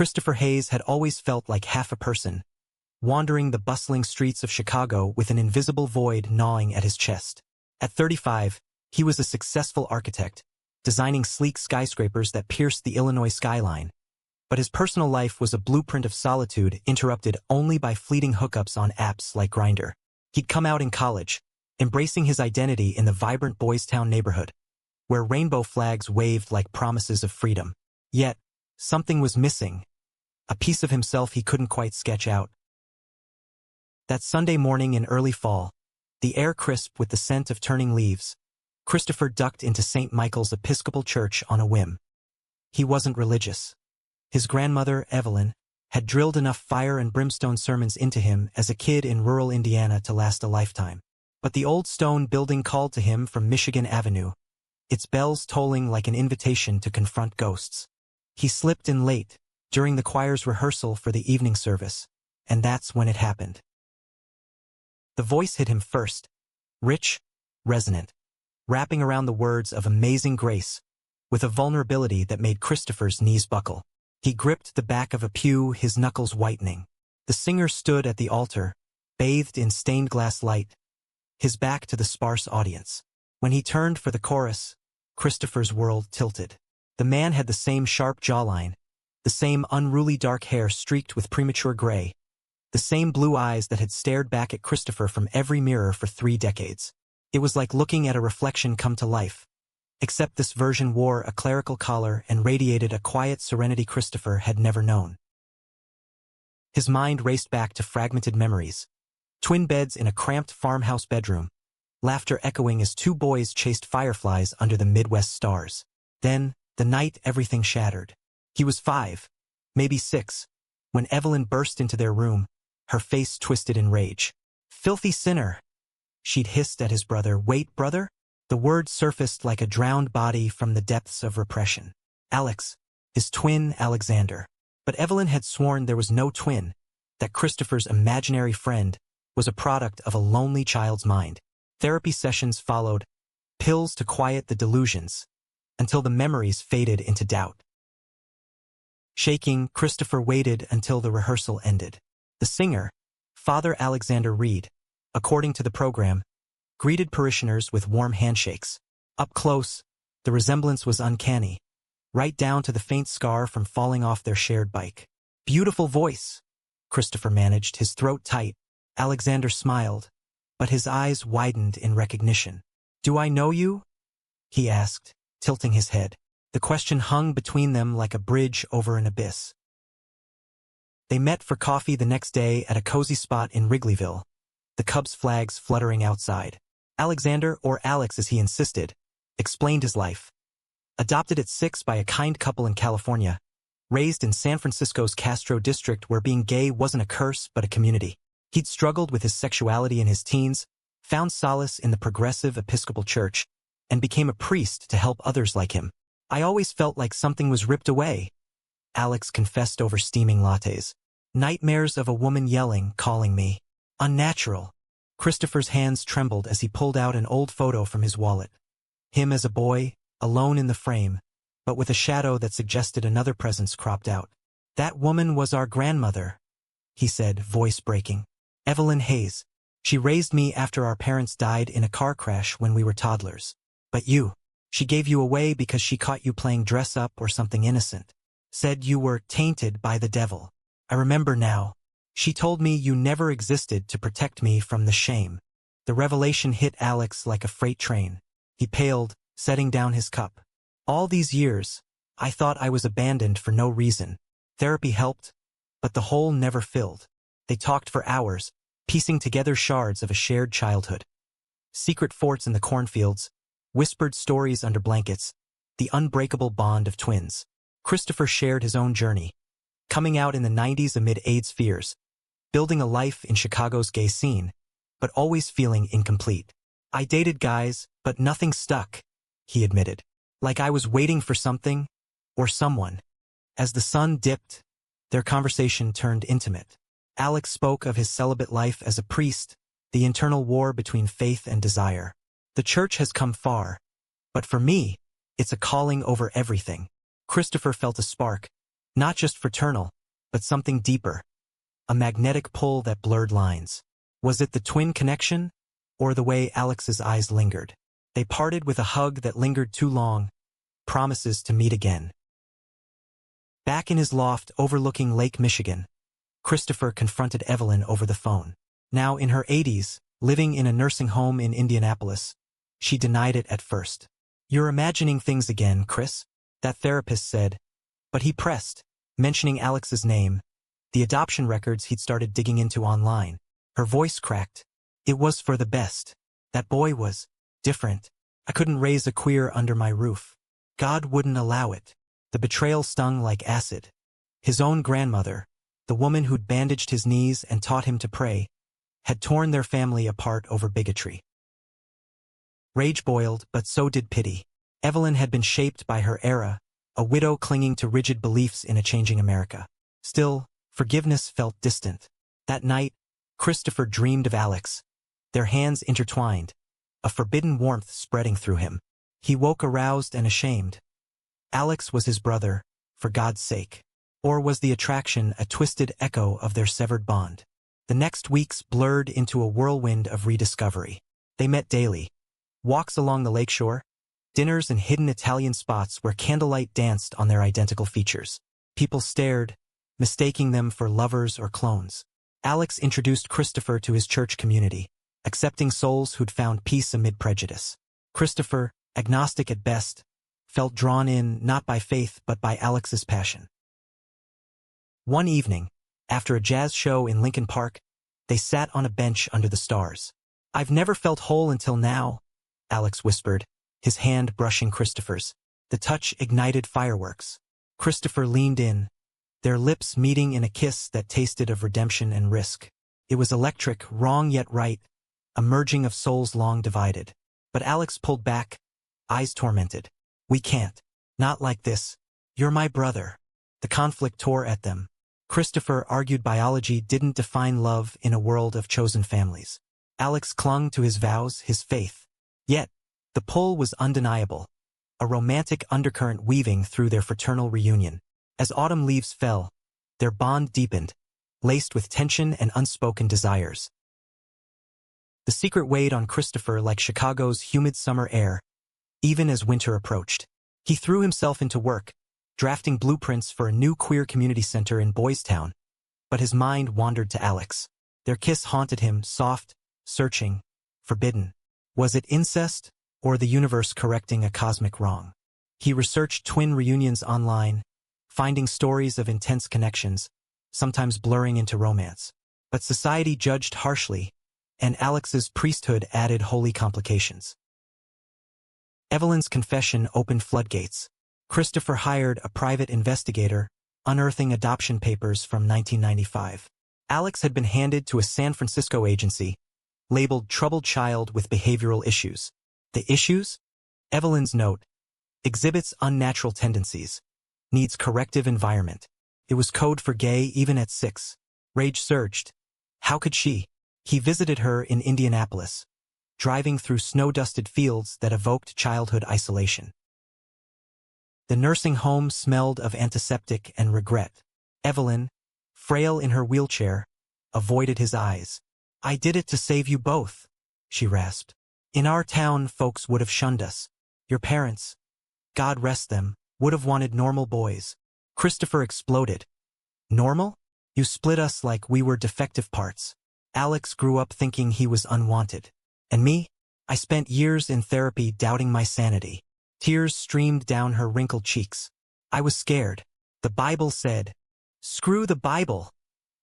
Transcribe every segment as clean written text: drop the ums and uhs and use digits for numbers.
Christopher Hayes had always felt like half a person, wandering the bustling streets of Chicago with an invisible void gnawing at his chest. At 35, he was a successful architect, designing sleek skyscrapers that pierced the Illinois skyline. But his personal life was a blueprint of solitude interrupted only by fleeting hookups on apps like Grindr. He'd come out in college, embracing his identity in the vibrant Boys Town neighborhood, where rainbow flags waved like promises of freedom. Yet, something was missing, a piece of himself he couldn't quite sketch out. That Sunday morning in early fall, the air crisp with the scent of turning leaves, Christopher ducked into St. Michael's Episcopal Church on a whim. He wasn't religious. His grandmother, Evelyn, had drilled enough fire and brimstone sermons into him as a kid in rural Indiana to last a lifetime. But the old stone building called to him from Michigan Avenue, its bells tolling like an invitation to confront ghosts. He slipped in late, during the choir's rehearsal for the evening service, and that's when it happened. The voice hit him first, rich, resonant, wrapping around the words of Amazing Grace, with a vulnerability that made Christopher's knees buckle. He gripped the back of a pew, his knuckles whitening. The singer stood at the altar, bathed in stained glass light, his back to the sparse audience. When he turned for the chorus, Christopher's world tilted. The man had the same sharp jawline, the same unruly dark hair streaked with premature gray, the same blue eyes that had stared back at Christopher from every mirror for 3 decades. It was like looking at a reflection come to life, except this version wore a clerical collar and radiated a quiet serenity Christopher had never known. His mind raced back to fragmented memories, twin beds in a cramped farmhouse bedroom, laughter echoing as 2 boys chased fireflies under the Midwest stars. Then, the night everything shattered. He was 5, maybe 6, when Evelyn burst into their room, her face twisted in rage. "Filthy sinner!" she'd hissed at his brother. "Wait, brother?" The word surfaced like a drowned body from the depths of repression. Alex, his twin Alexander. But Evelyn had sworn there was no twin, that Christopher's imaginary friend was a product of a lonely child's mind. Therapy sessions followed, pills to quiet the delusions, until the memories faded into doubt. Shaking, Christopher waited until the rehearsal ended. The singer, Father Alexander Reed, according to the program, greeted parishioners with warm handshakes. Up close, the resemblance was uncanny, right down to the faint scar from falling off their shared bike. "Beautiful voice," Christopher managed, his throat tight. Alexander smiled, but his eyes widened in recognition. "Do I know you?" he asked, tilting his head. The question hung between them like a bridge over an abyss. They met for coffee the next day at a cozy spot in Wrigleyville, the Cubs flags fluttering outside. Alexander, or Alex as he insisted, explained his life. Adopted at 6 by a kind couple in California, raised in San Francisco's Castro district where being gay wasn't a curse but a community. He'd struggled with his sexuality in his teens, found solace in the progressive Episcopal Church, and became a priest to help others like him. "I always felt like something was ripped away," Alex confessed over steaming lattes. "Nightmares of a woman yelling, calling me. Unnatural." Christopher's hands trembled as he pulled out an old photo from his wallet. Him as a boy, alone in the frame, but with a shadow that suggested another presence cropped out. "That woman was our grandmother," he said, voice breaking. "Evelyn Hayes. She raised me after our parents died in a car crash when we were toddlers. But you, she gave you away because she caught you playing dress up or something innocent. Said you were tainted by the devil. I remember now. She told me you never existed to protect me from the shame." The revelation hit Alex like a freight train. He paled, setting down his cup. "All these years, I thought I was abandoned for no reason. Therapy helped, but the hole never filled." They talked for hours, piecing together shards of a shared childhood. Secret forts in the cornfields, whispered stories under blankets, the unbreakable bond of twins. Christopher shared his own journey, coming out in the 90s amid AIDS fears, building a life in Chicago's gay scene, but always feeling incomplete. "I dated guys, but nothing stuck," he admitted. "Like I was waiting for something, or someone." As the sun dipped, their conversation turned intimate. Alex spoke of his celibate life as a priest, the internal war between faith and desire. "The church has come far, but for me, it's a calling over everything." Christopher felt a spark, Not just fraternal, but something deeper. A magnetic pull that blurred lines. Was it the twin connection? Or the way Alex's eyes lingered? They parted with a hug that lingered too long, promises to meet again. Back in his loft overlooking Lake Michigan, Christopher confronted Evelyn over the phone. Now in her 80s, living in a nursing home in Indianapolis, she denied it at first. "You're imagining things again, Chris," that therapist said, but he pressed, mentioning Alex's name, the adoption records he'd started digging into online. Her voice cracked. "It was for the best. That boy was different. I couldn't raise a queer under my roof. God wouldn't allow it." The betrayal stung like acid. His own grandmother, the woman who'd bandaged his knees and taught him to pray, had torn their family apart over bigotry. Rage boiled, but so did pity. Evelyn had been shaped by her era, a widow clinging to rigid beliefs in a changing America. Still, forgiveness felt distant. That night, Christopher dreamed of Alex, their hands intertwined, a forbidden warmth spreading through him. He woke aroused and ashamed. Alex was his brother, for God's sake. Or was the attraction a twisted echo of their severed bond? The next weeks blurred into a whirlwind of rediscovery. They met daily. Walks along the lakeshore, dinners in hidden Italian spots where candlelight danced on their identical features. People stared, mistaking them for lovers or clones. Alex introduced Christopher to his church community, accepting souls who'd found peace amid prejudice. Christopher, agnostic at best, felt drawn in not by faith but by Alex's passion. One evening, after a jazz show in Lincoln Park, they sat on a bench under the stars. "I've never felt whole until now," Alex whispered, his hand brushing Christopher's. The touch ignited fireworks. Christopher leaned in, their lips meeting in a kiss that tasted of redemption and risk. It was electric, wrong yet right, a merging of souls long divided. But Alex pulled back, eyes tormented. "We can't. Not like this. You're my brother." The conflict tore at them. Christopher argued biology didn't define love in a world of chosen families. Alex clung to his vows, his faith. Yet, the pull was undeniable, a romantic undercurrent weaving through their fraternal reunion. As autumn leaves fell, their bond deepened, laced with tension and unspoken desires. The secret weighed on Christopher like Chicago's humid summer air, even as winter approached. He threw himself into work, drafting blueprints for a new queer community center in Boys Town, but his mind wandered to Alex. Their kiss haunted him, soft, searching, forbidden. Was it incest, or the universe correcting a cosmic wrong? He researched twin reunions online, finding stories of intense connections, sometimes blurring into romance. But society judged harshly, and Alex's priesthood added holy complications. Evelyn's confession opened floodgates. Christopher hired a private investigator, unearthing adoption papers from 1995. Alex had been handed to a San Francisco agency, labeled troubled child with behavioral issues. The issues? Evelyn's note. Exhibits unnatural tendencies. Needs corrective environment. It was code for gay even at 6. Rage surged. How could she? He visited her in Indianapolis, driving through snow-dusted fields that evoked childhood isolation. The nursing home smelled of antiseptic and regret. Evelyn, frail in her wheelchair, avoided his eyes. "I did it to save you both," she rasped. "In our town, folks would have shunned us. Your parents, God rest them, would have wanted normal boys." Christopher exploded. "Normal? You split us like we were defective parts." Alex grew up thinking he was unwanted. And me? I spent years in therapy doubting my sanity. Tears streamed down her wrinkled cheeks. I was scared. The Bible said, "Screw the Bible,"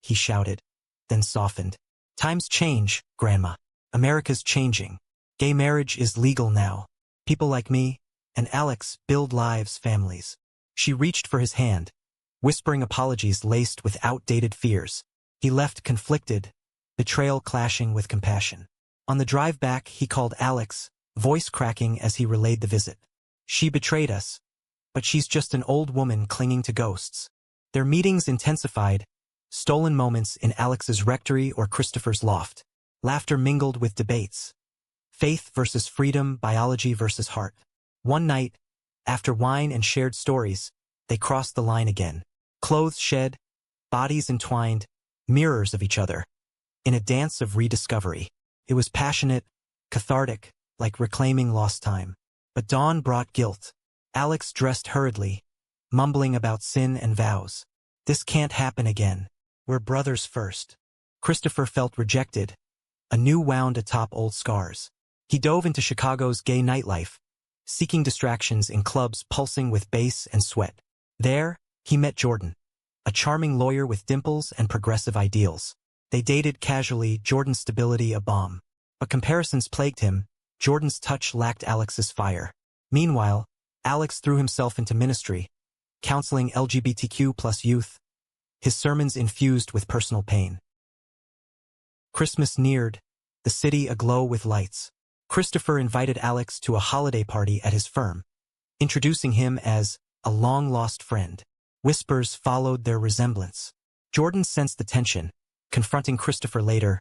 he shouted, then softened. "Times change, Grandma. America's changing. Gay marriage is legal now. People like me and Alex build lives, families." She reached for his hand, whispering apologies laced with outdated fears. He left conflicted, betrayal clashing with compassion. On the drive back, he called Alex, voice cracking as he relayed the visit. "She betrayed us, but she's just an old woman clinging to ghosts." Their meetings intensified, stolen moments in Alex's rectory or Christopher's loft. Laughter mingled with debates. Faith versus freedom, biology versus heart. One night, after wine and shared stories, they crossed the line again. Clothes shed, bodies entwined, mirrors of each other. In a dance of rediscovery. It was passionate, cathartic, like reclaiming lost time. But dawn brought guilt. Alex dressed hurriedly, mumbling about sin and vows. This can't happen again. We're brothers first. Christopher felt rejected, anew wound atop old scars. He dove into Chicago's gay nightlife, seeking distractions in clubs pulsing with bass and sweat. There, he met Jordan, a charming lawyer with dimples and progressive ideals. They dated casually, Jordan's stability a bomb. But comparisons plagued him. Jordan's touch lacked Alex's fire. Meanwhile, Alex threw himself into ministry, counseling LGBTQ+ youth, his sermons infused with personal pain. Christmas neared, the city aglow with lights. Christopher invited Alex to a holiday party at his firm, introducing him as a long-lost friend. Whispers followed their resemblance. Jordan sensed the tension, confronting Christopher later.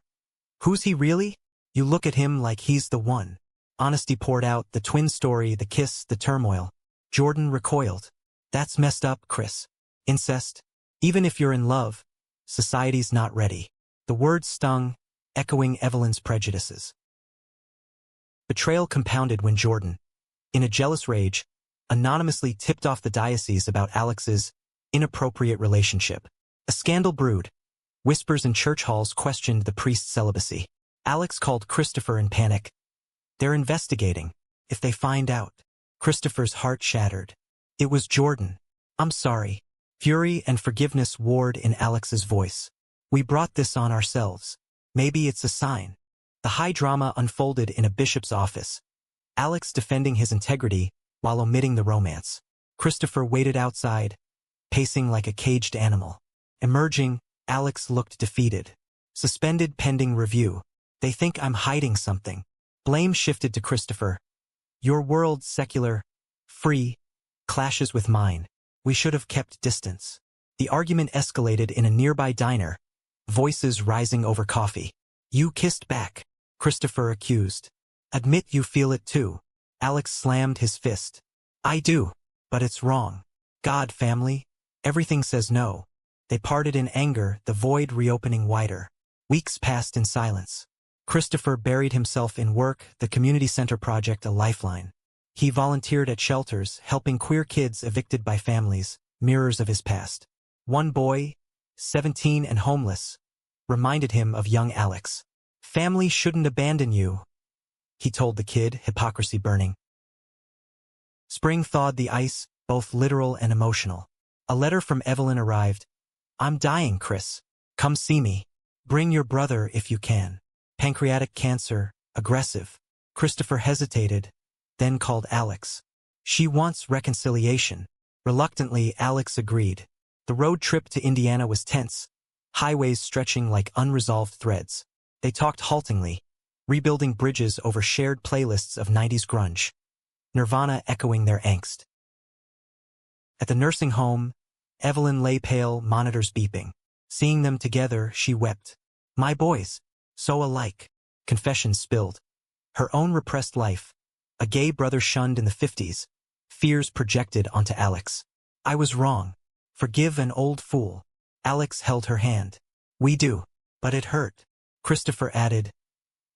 Who's he really? You look at him like he's the one. Honesty poured out, the twin story, the kiss, the turmoil. Jordan recoiled. That's messed up, Chris. Incest? Even if you're in love, society's not ready. The words stung, echoing Evelyn's prejudices. Betrayal compounded when Jordan, in a jealous rage, anonymously tipped off the diocese about Alex's inappropriate relationship. A scandal brewed. Whispers in church halls questioned the priest's celibacy. Alex called Christopher in panic. They're investigating. If they find out. Christopher's heart shattered. It was Jordan. I'm sorry. Fury and forgiveness warred in Alex's voice. We brought this on ourselves. Maybe it's a sign. The high drama unfolded in a bishop's office. Alex defending his integrity while omitting the romance. Christopher waited outside, pacing like a caged animal. Emerging, Alex looked defeated. Suspended pending review. They think I'm hiding something. Blame shifted to Christopher. Your world's secular, free, clashes with mine. We should have kept distance. The argument escalated in a nearby diner, voices rising over coffee. You kissed back, Christopher accused. Admit you feel it too. Alex slammed his fist. I do, but it's wrong. God, family, everything says no. They parted in anger, the void reopening wider. Weeks passed in silence. Christopher buried himself in work, the community center project a lifeline. He volunteered at shelters, helping queer kids evicted by families, mirrors of his past. One boy, 17 and homeless, reminded him of young Alex. Family shouldn't abandon you, he told the kid, hypocrisy burning. Spring thawed the ice, both literal and emotional. A letter from Evelyn arrived. I'm dying, Chris. Come see me. Bring your brother if you can. Pancreatic cancer, aggressive. Christopher hesitated, then called Alex. She wants reconciliation. Reluctantly, Alex agreed. The road trip to Indiana was tense, highways stretching like unresolved threads. They talked haltingly, rebuilding bridges over shared playlists of 90s grunge. Nirvana echoing their angst. At the nursing home, Evelyn lay pale, monitors beeping. Seeing them together, she wept. My boys, so alike. Confessions spilled. Her own repressed life, a gay brother shunned in the 50s, fears projected onto Alex. I was wrong. Forgive an old fool. Alex held her hand. We do, but it hurt. Christopher added,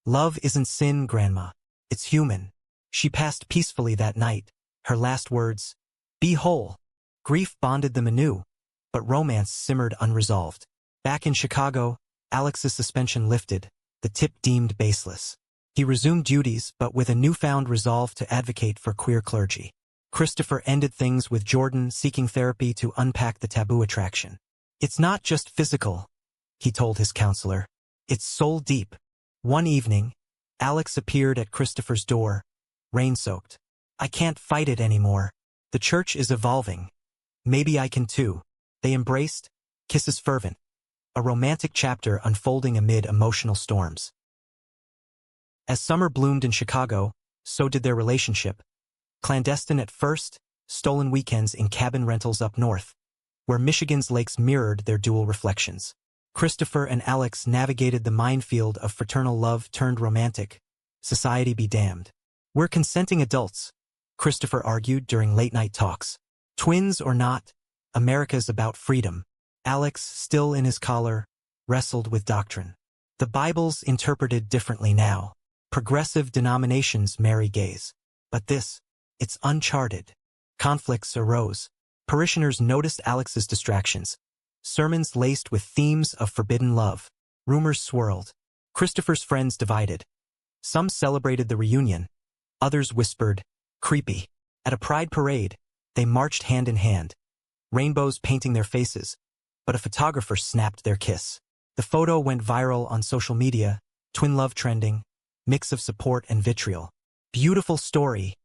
love isn't sin, Grandma. It's human. She passed peacefully that night. Her last words, be whole. Grief bonded them anew, but romance simmered unresolved. Back in Chicago, Alex's suspension lifted, the tip deemed baseless. He resumed duties, but with a newfound resolve to advocate for queer clergy. Christopher ended things with Jordan seeking therapy to unpack the taboo attraction. It's not just physical, he told his counselor. It's soul deep. One evening, Alex appeared at Christopher's door, rain-soaked. I can't fight it anymore. The church is evolving. Maybe I can too. They embraced, kisses fervent. A romantic chapter unfolding amid emotional storms. As summer bloomed in Chicago, so did their relationship. Clandestine at first, stolen weekends in cabin rentals up north, where Michigan's lakes mirrored their dual reflections. Christopher and Alex navigated the minefield of fraternal love turned romantic. Society be damned. We're consenting adults, Christopher argued during late-night talks. Twins or not, America's about freedom. Alex, still in his collar, wrestled with doctrine. The Bible's interpreted differently now. Progressive denominations marry gays. But this, it's uncharted. Conflicts arose. Parishioners noticed Alex's distractions. Sermons laced with themes of forbidden love. Rumors swirled. Christopher's friends divided. Some celebrated the reunion. Others whispered, creepy. At a pride parade, they marched hand in hand, rainbows painting their faces, but a photographer snapped their kiss. The photo went viral on social media, twin love trending, mix of support and vitriol. Beautiful story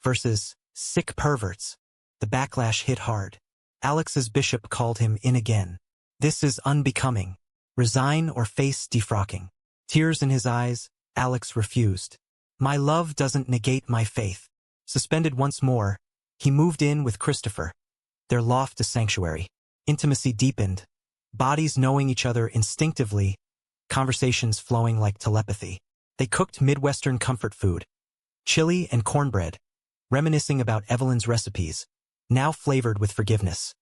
versus sick perverts. The backlash hit hard. Alex's bishop called him in again. This is unbecoming. Resign or face defrocking. Tears in his eyes, Alex refused. My love doesn't negate my faith. Suspended once more, he moved in with Christopher. Their loft a sanctuary. Intimacy deepened. Bodies knowing each other instinctively. Conversations flowing like telepathy. They cooked Midwestern comfort food. Chili and cornbread. Reminiscing about Evelyn's recipes. Now flavored with forgiveness.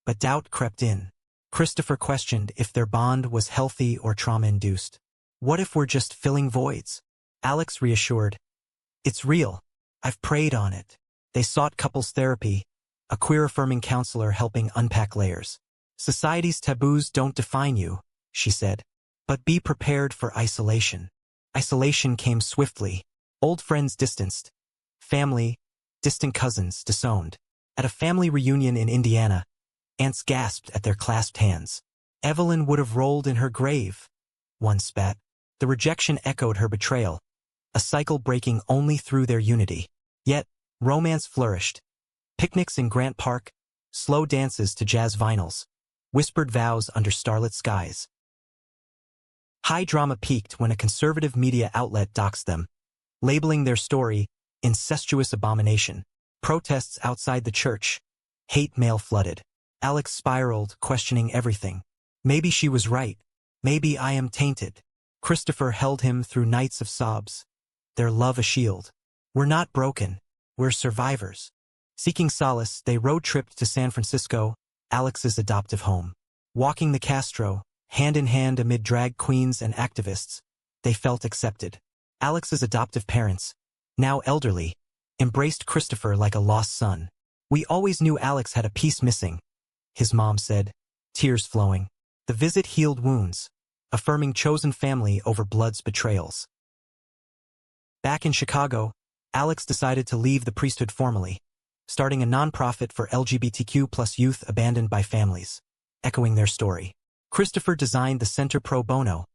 But doubt crept in. Christopher questioned if their bond was healthy or trauma-induced. What if we're just filling voids? Alex reassured. It's real. I've prayed on it. They sought couples therapy, a queer-affirming counselor helping unpack layers. Society's taboos don't define you, she said. But be prepared for isolation. Isolation came swiftly. Old friends distanced. Family, distant cousins disowned. At a family reunion in Indiana, aunts gasped at their clasped hands. Evelyn would have rolled in her grave. One spat. The rejection echoed her betrayal, a cycle breaking only through their unity. Yet, romance flourished. Picnics in Grant Park, slow dances to jazz vinyls, whispered vows under starlit skies. High drama peaked when a conservative media outlet doxed them, labeling their story incestuous abomination. Protests outside the church. Hate mail flooded. Alex spiraled, questioning everything. Maybe she was right. Maybe I am tainted. Christopher held him through nights of sobs. Their love a shield. We're not broken. We're survivors. Seeking solace, they road-tripped to San Francisco, Alex's adoptive home. Walking the Castro, hand in hand amid drag queens and activists, they felt accepted. Alex's adoptive parents, now elderly, embraced Christopher like a lost son. We always knew Alex had a piece missing, his mom said, tears flowing. The visit healed wounds, affirming chosen family over blood's betrayals. Back in Chicago, Alex decided to leave the priesthood formally, starting a nonprofit for LGBTQ+ youth abandoned by families, echoing their story. Christopher designed the Center Pro Bono,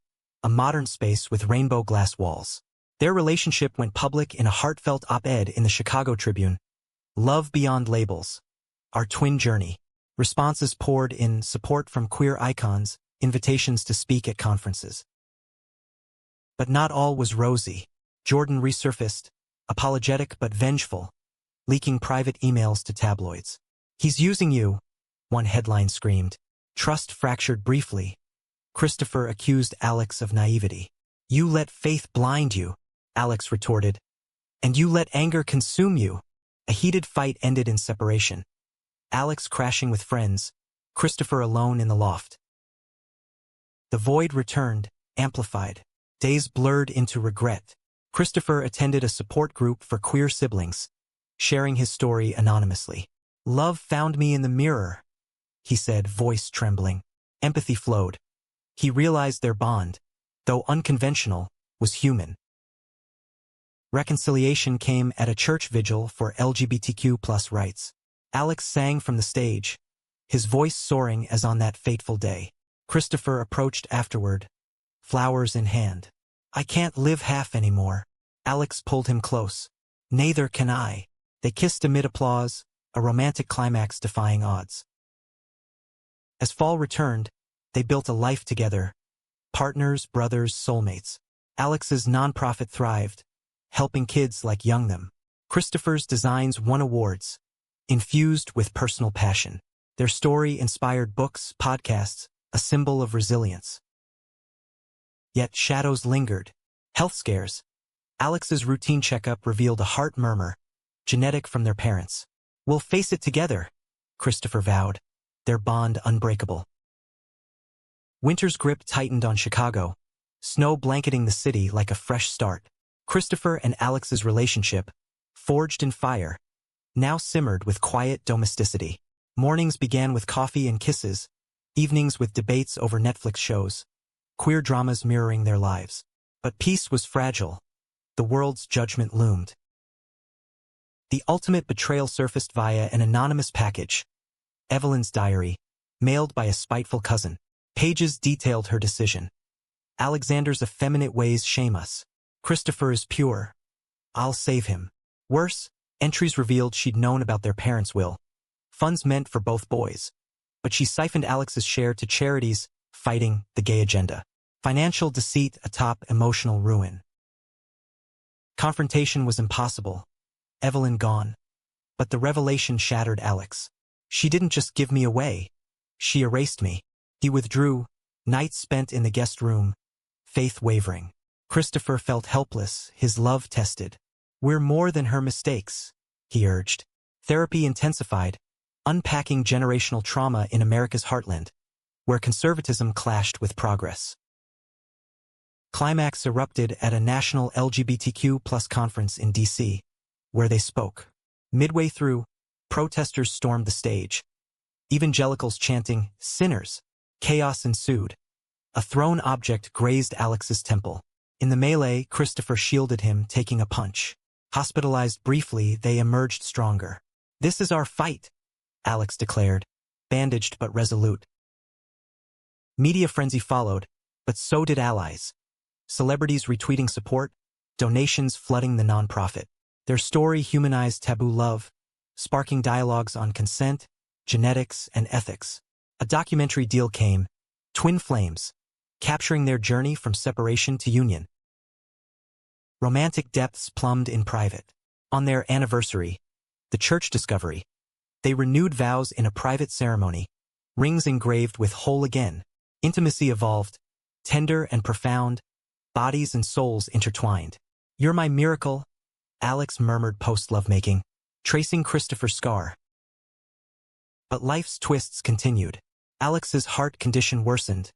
a modern space with rainbow glass walls. Their relationship went public in a heartfelt op-ed in the Chicago Tribune. Love beyond labels. Our twin journey. Responses poured in, support from queer icons, invitations to speak at conferences. But not all was rosy. Jordan resurfaced, apologetic but vengeful, leaking private emails to tabloids. He's using you, one headline screamed. Trust fractured briefly. Christopher accused Alex of naivety. You let faith blind you, Alex retorted. And you let anger consume you. A heated fight ended in separation. Alex crashing with friends, Christopher alone in the loft. The void returned, amplified. Days blurred into regret. Christopher attended a support group for queer siblings, sharing his story anonymously. Love found me in the mirror, he said, voice trembling. Empathy flowed. He realized their bond, though unconventional, was human. Reconciliation came at a church vigil for LGBTQ+ rights. Alex sang from the stage, his voice soaring as on that fateful day. Christopher approached afterward, flowers in hand. I can't live half anymore. Alex pulled him close. Neither can I. They kissed amid applause, a romantic climax defying odds. As fall returned, they built a life together. Partners, brothers, soulmates. Alex's nonprofit thrived, helping kids like young them. Christopher's designs won awards, infused with personal passion. Their story inspired books, podcasts, a symbol of resilience. Yet shadows lingered. Health scares. Alex's routine checkup revealed a heart murmur, genetic from their parents. We'll face it together, Christopher vowed, their bond unbreakable. Winter's grip tightened on Chicago, snow blanketing the city like a fresh start. Christopher and Alex's relationship, forged in fire, now simmered with quiet domesticity. Mornings began with coffee and kisses, evenings with debates over Netflix shows, queer dramas mirroring their lives. But peace was fragile. The world's judgment loomed. The ultimate betrayal surfaced via an anonymous package, Evelyn's diary, mailed by a spiteful cousin. Pages detailed her decision. Alexander's effeminate ways shame us. Christopher is pure. I'll save him. Worse, entries revealed she'd known about their parents' will. Funds meant for both boys. But she siphoned Alex's share to charities fighting the gay agenda. Financial deceit atop emotional ruin. Confrontation was impossible. Evelyn gone. But the revelation shattered Alex. She didn't just give me away. She erased me. He withdrew, nights spent in the guest room, faith wavering. Christopher felt helpless, his love tested. We're more than her mistakes, he urged. Therapy intensified, unpacking generational trauma in America's heartland, where conservatism clashed with progress. Climax erupted at a national LGBTQ+ conference in D.C., where they spoke. Midway through, protesters stormed the stage, evangelicals chanting, "Sinners." Chaos ensued. A thrown object grazed Alex's temple. In the melee, Christopher shielded him, taking a punch. Hospitalized briefly, they emerged stronger. "This is our fight," Alex declared, bandaged but resolute. Media frenzy followed, but so did allies. Celebrities retweeting support, donations flooding the nonprofit. Their story humanized taboo love, sparking dialogues on consent, genetics, and ethics. A documentary deal came, Twin Flames, capturing their journey from separation to union. Romantic depths plumbed in private. On their anniversary, the church discovery, they renewed vows in a private ceremony, rings engraved with "whole again." Intimacy evolved, tender and profound, bodies and souls intertwined. "You're my miracle," Alex murmured post-lovemaking, tracing Christopher's scar. But life's twists continued. Alex's heart condition worsened,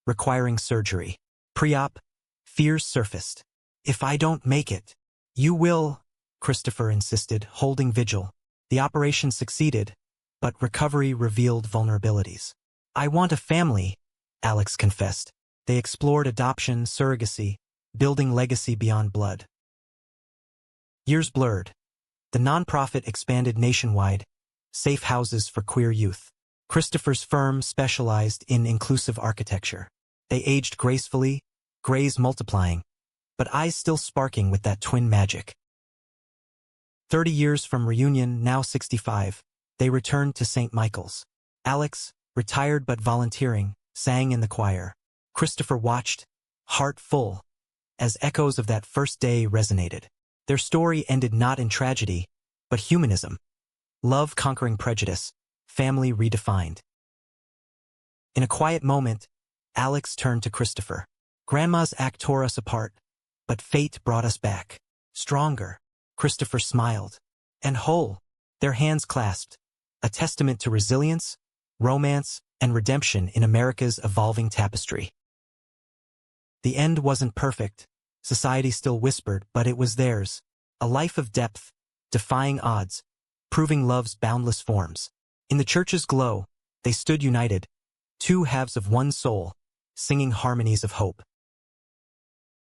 requiring surgery. Pre-op, fears surfaced. "If I don't make it, you will," Christopher insisted, holding vigil. The operation succeeded, but recovery revealed vulnerabilities. "I want a family," Alex confessed. They explored adoption, surrogacy, building legacy beyond blood. Years blurred. The nonprofit expanded nationwide, safe houses for queer youth. Christopher's firm specialized in inclusive architecture. They aged gracefully, grays multiplying, but eyes still sparking with that twin magic. 30 years from reunion, now 65, they returned to St. Michael's. Alex, retired but volunteering, sang in the choir. Christopher watched, heart full, as echoes of that first day resonated. Their story ended not in tragedy, but humanism. Love conquering prejudice, family redefined. In a quiet moment, Alex turned to Christopher. "Grandma's act tore us apart, but fate brought us back. Stronger." Christopher smiled. "And whole." Their hands clasped, a testament to resilience, romance, and redemption in America's evolving tapestry. The end wasn't perfect. Society still whispered, but it was theirs. A life of depth, defying odds, proving love's boundless forms. In the church's glow, they stood united, two halves of one soul, singing harmonies of hope.